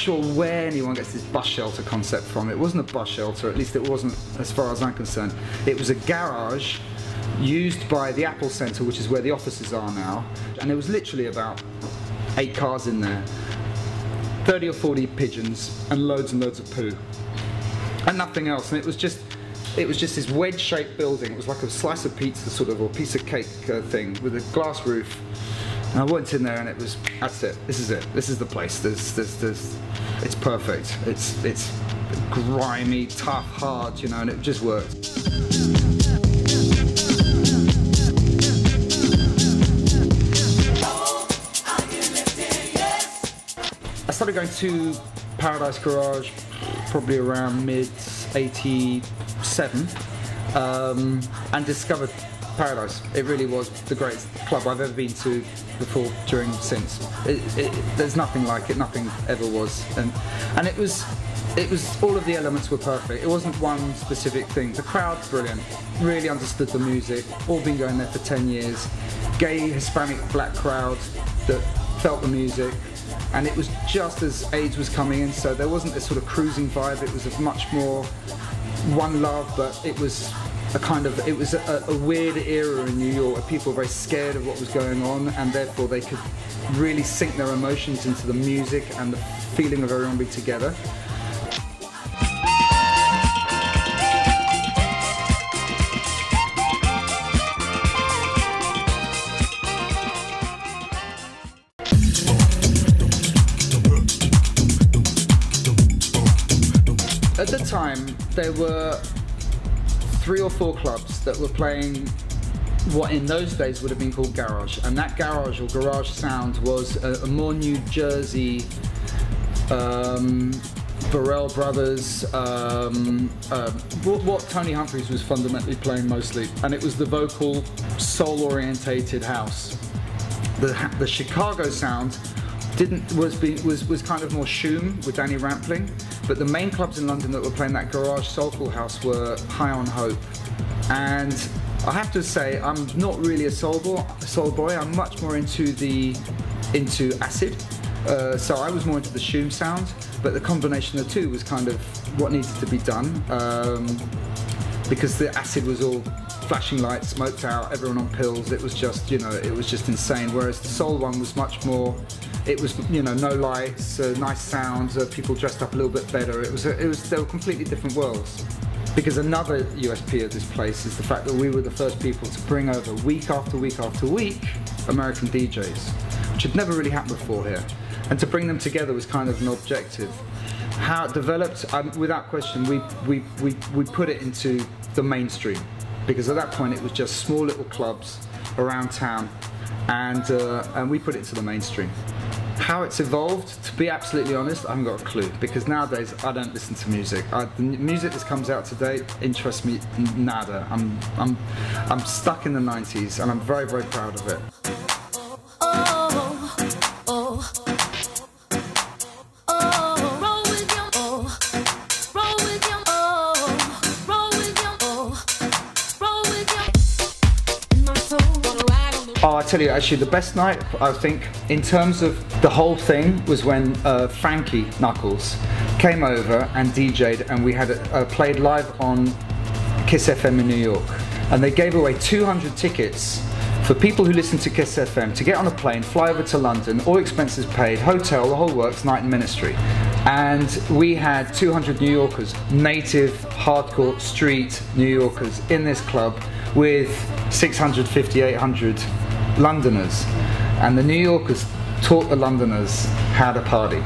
sure where anyone gets this bus shelter concept from. It wasn't a bus shelter, at least it wasn't as far as I'm concerned. It was a garage used by the Apple Centre, which is where the offices are now, and there was literally about 8 cars in there, 30 or 40 pigeons, and loads of poo, and nothing else. And it was just this wedge-shaped building. It was like a slice of pizza, sort of, or piece of cake thing with a glass roof. And I went in there, and that's it. This is it. This is the place. It's perfect. It's grimy, tough, hard, you know, and it just worked. I started going to Paradise Garage probably around mid-87 and discovered Paradise. It really was the greatest club I've ever been to before, during, since. There's nothing like it, nothing ever was. And it was all of the elements were perfect. It wasn't one specific thing. The crowd, brilliant, really understood the music, all been going there for 10 years. Gay, Hispanic, black crowd that felt the music. And it was just as AIDS was coming in, so there wasn't this sort of cruising vibe. It was a much more one love, but it was a weird era in New York where people were very scared of what was going on, and therefore they could really sink their emotions into the music and the feeling of everyone being together. At the time, there were 3 or 4 clubs that were playing what in those days would have been called garage, and that garage or garage sound was a more New Jersey, Burrell Brothers, what Tony Humphries was fundamentally playing mostly, and it was the vocal, soul-orientated house. The Chicago sound was kind of more shoom with Danny Rampling, but the main clubs in London that were playing that garage soulful house were High on Hope. And I have to say, I'm not really a soul boy. I'm much more into acid. So I was more into the shoom sound, but the combination of the two was kind of what needed to be done, because the acid was all flashing lights, smoked out, everyone on pills. It was just, you know, it was just insane. Whereas the soul one was much more. It was, you know, no lights, nice sounds, people dressed up a little bit better. They were completely different worlds. Because another USP of this place is the fact that we were the first people to bring over week after week after week American DJs, which had never really happened before here. And to bring them together was kind of an objective. How it developed, without question, we put it into the mainstream. Because at that point it was just small little clubs around town, and we put it into the mainstream. How it's evolved, to be absolutely honest, I haven't got a clue, because nowadays I don't listen to music. The music that comes out today interests me nada. I'm stuck in the 90s, and I'm very, very proud of it. Oh, I tell you, actually, the best night, I think, in terms of the whole thing, was when Frankie Knuckles came over and DJ'd, and we had played live on Kiss FM in New York. And they gave away 200 tickets for people who listen to Kiss FM to get on a plane, fly over to London, all expenses paid, hotel, the whole works, night in Ministry. And we had 200 New Yorkers, native, hardcore, street New Yorkers in this club with 650, 800 Londoners, and the New Yorkers taught the Londoners how to party.